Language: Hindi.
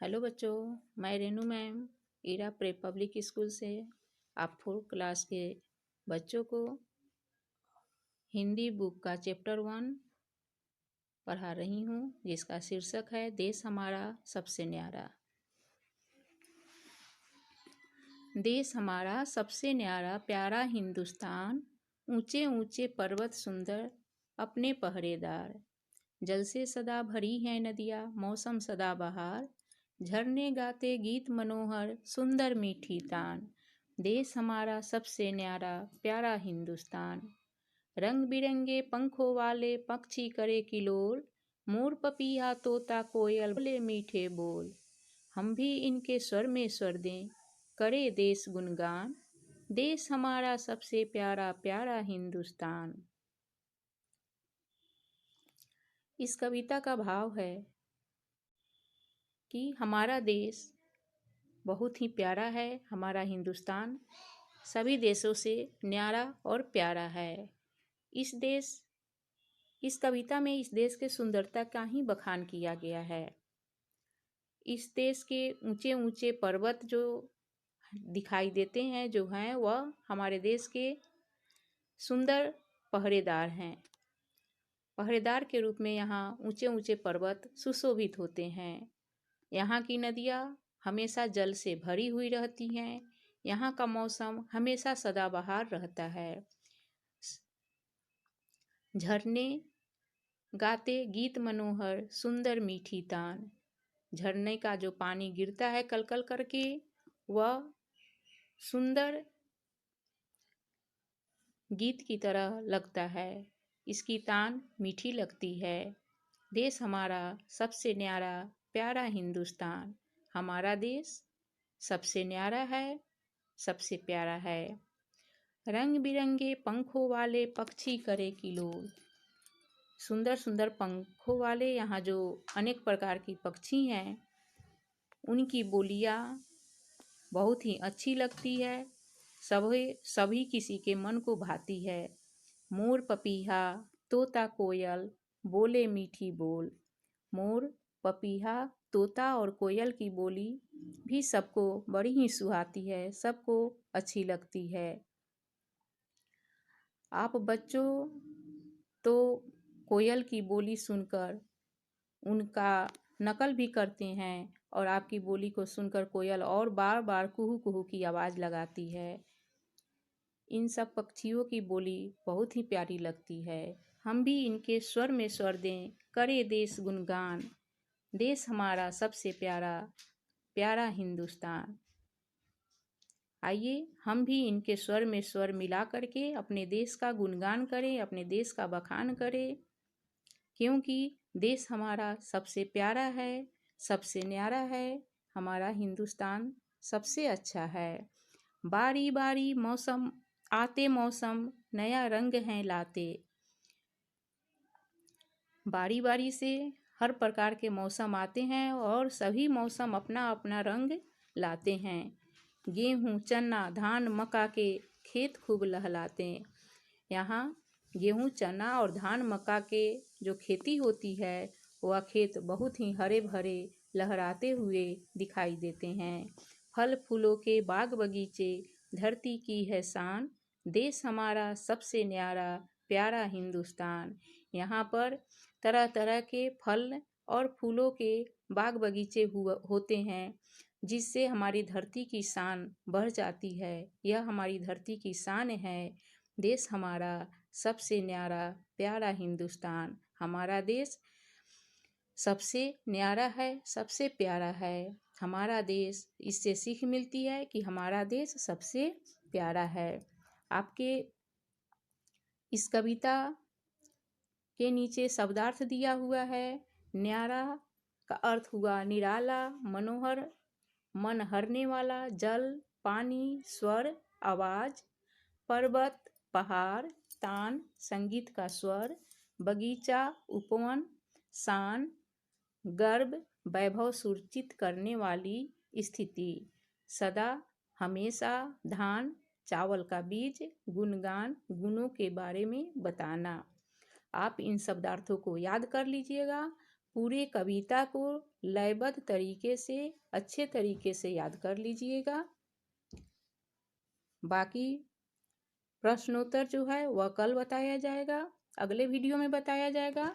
हेलो बच्चों, मैं Renu ma'am Ira prep public school से आप 4 क्लास के बच्चों को हिंदी बुक का चैप्टर 1 पढ़ा रही हूँ, जिसका शीर्षक है देश हमारा सबसे न्यारा। देश हमारा सबसे न्यारा प्यारा हिंदुस्तान, ऊंचे ऊंचे पर्वत सुंदर अपने पहरेदार, जल से सदा भरी है नदियाँ, मौसम सदा बहार, झरने गाते गीत मनोहर, सुंदर मीठी तान। देश हमारा सबसे न्यारा प्यारा हिंदुस्तान। रंग बिरंगे पंखों वाले पक्षी करे किलोल, मोर पपीहा तोता कोयल बोले मीठे बोल। हम भी इनके स्वर में स्वर दें, करे देश गुणगान। देश हमारा सबसे प्यारा प्यारा हिंदुस्तान। इस कविता का भाव है कि हमारा देश बहुत ही प्यारा है। हमारा हिंदुस्तान सभी देशों से न्यारा और प्यारा है। इस कविता में इस देश के सुंदरता का ही बखान किया गया है। इस देश के ऊंचे ऊंचे पर्वत जो दिखाई देते हैं, जो हैं, वह हमारे देश के सुंदर पहरेदार हैं। पहरेदार के रूप में यहाँ ऊंचे ऊंचे पर्वत सुशोभित होते हैं। यहाँ की नदियाँ हमेशा जल से भरी हुई रहती हैं। यहाँ का मौसम हमेशा सदाबहार रहता है। झरने गाते गीत मनोहर, सुंदर मीठी तान। झरने का जो पानी गिरता है कल कल करके, वह सुंदर गीत की तरह लगता है। इसकी तान मीठी लगती है। देश हमारा सबसे न्यारा प्यारा हिंदुस्तान। हमारा देश सबसे न्यारा है, सबसे प्यारा है। रंग बिरंगे पंखों वाले पक्षी करे किलोल। सुंदर सुंदर पंखों वाले यहाँ जो अनेक प्रकार की पक्षी हैं, उनकी बोलियाँ बहुत ही अच्छी लगती है। सभी किसी के मन को भाती है। मोर पपीहा तोता कोयल बोले मीठी बोल। मोर पपीहा तोता और कोयल की बोली भी सबको बड़ी ही सुहाती है, सबको अच्छी लगती है। आप बच्चों तो कोयल की बोली सुनकर उनका नकल भी करते हैं और आपकी बोली को सुनकर कोयल और बार बार कुहू कुहू की आवाज़ लगाती है। इन सब पक्षियों की बोली बहुत ही प्यारी लगती है। हम भी इनके स्वर में स्वर दें, करे देश गुणगान। देश हमारा सबसे प्यारा प्यारा हिंदुस्तान। आइए हम भी इनके स्वर में स्वर मिला करके अपने देश का गुणगान करें, अपने देश का बखान करें, क्योंकि देश हमारा सबसे प्यारा है, सबसे न्यारा है। हमारा हिंदुस्तान सबसे अच्छा है। बारी बारी मौसम आते, मौसम नया रंग है लाते। बारी बारी से हर प्रकार के मौसम आते हैं और सभी मौसम अपना अपना रंग लाते हैं। गेहूँ चना धान मक्का के खेत खूब लहलाते। यहाँ गेहूँ चना और धान मक्का के जो खेती होती है, वह खेत बहुत ही हरे भरे लहराते हुए दिखाई देते हैं। फल फूलों के बाग बगीचे धरती की है शान। देश हमारा सबसे न्यारा प्यारा हिंदुस्तान। यहाँ पर तरह तरह के फल और फूलों के बाग बगीचे होते हैं, जिससे हमारी धरती की शान बढ़ जाती है। यह हमारी धरती की शान है। देश हमारा सबसे न्यारा प्यारा हिंदुस्तान। हमारा देश सबसे न्यारा है, सबसे प्यारा है। हमारा देश, इससे सीख मिलती है कि हमारा देश सबसे प्यारा है। आपके इस कविता के नीचे शब्दार्थ दिया हुआ है। न्यारा का अर्थ हुआ निराला, मनोहर, मन हरने वाला, जल, पानी, स्वर, आवाज, पर्वत, पहाड़, तान, संगीत का स्वर, बगीचा, उपवन, शान, गर्व, वैभव सूचित करने वाली स्थिति, सदा, हमेशा, धान, चावल का बीज, गुणगान, गुणों के बारे में बताना। आप इन शब्दार्थों को याद कर लीजिएगा पूरे कविता को लयबद्ध तरीके से अच्छे तरीके से याद कर लीजिएगा। बाकी प्रश्नोत्तर जो है वह कल बताया जाएगा, अगले वीडियो में बताया जाएगा।